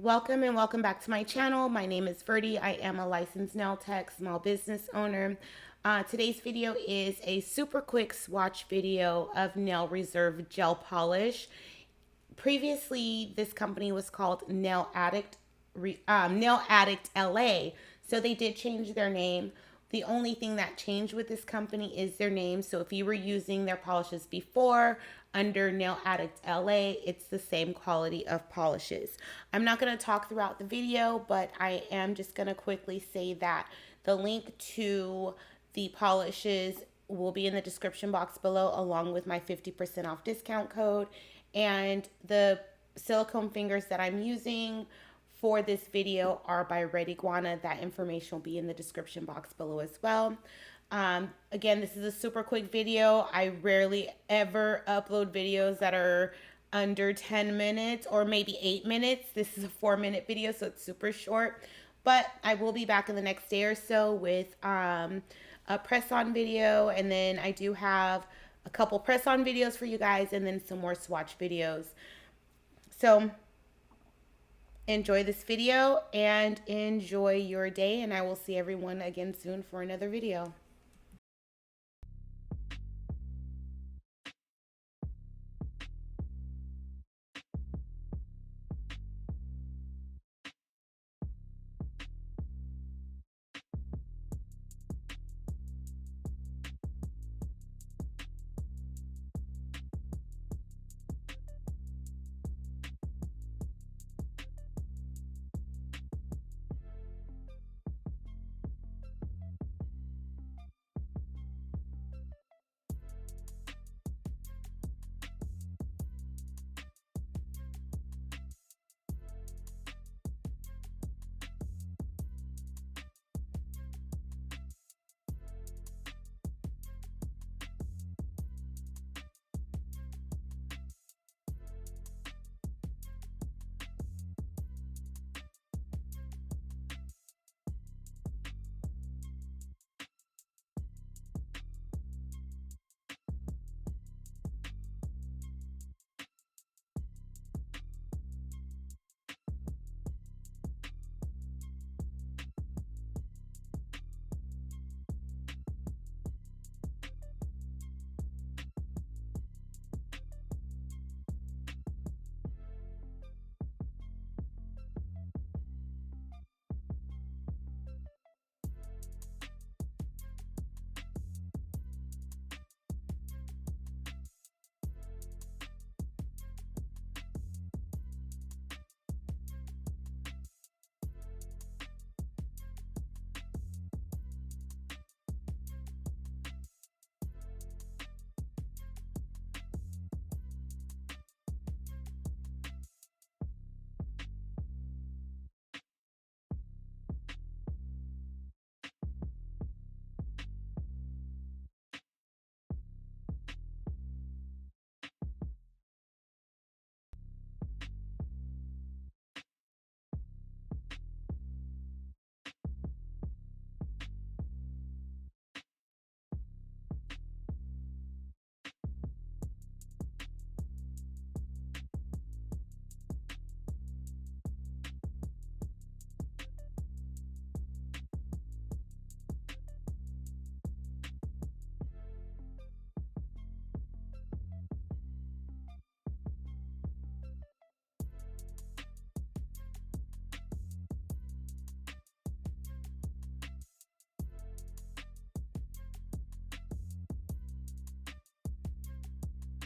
Welcome and welcome back to my channel. My name is Verdie. I am a licensed nail tech, small business owner. Today's video is a super quick swatch video of Nail Reserve gel polish. Previously, this company was called Nail Addict LA. So they did change their name. The only thing that changed with this company is their name. So if you were using their polishes before under Nail Addict LA, it's the same quality of polishes. I'm not going to talk throughout the video, but I am just going to quickly say that the link to the polishes will be in the description box below, along with my 50% off discount code. And the silicone fingers that I'm using for this video are by Red Iguana. That information will be in the description box below as well. Again, this is a super quick video. I rarely ever upload videos that are under 10 minutes or maybe 8 minutes. This is a 4-minute video, so it's super short. But I will be back in the next day or so with a press-on video, and then I do have a couple press-on videos for you guys, and then some more swatch videos. So enjoy this video and enjoy your day, and I will see everyone again soon for another video.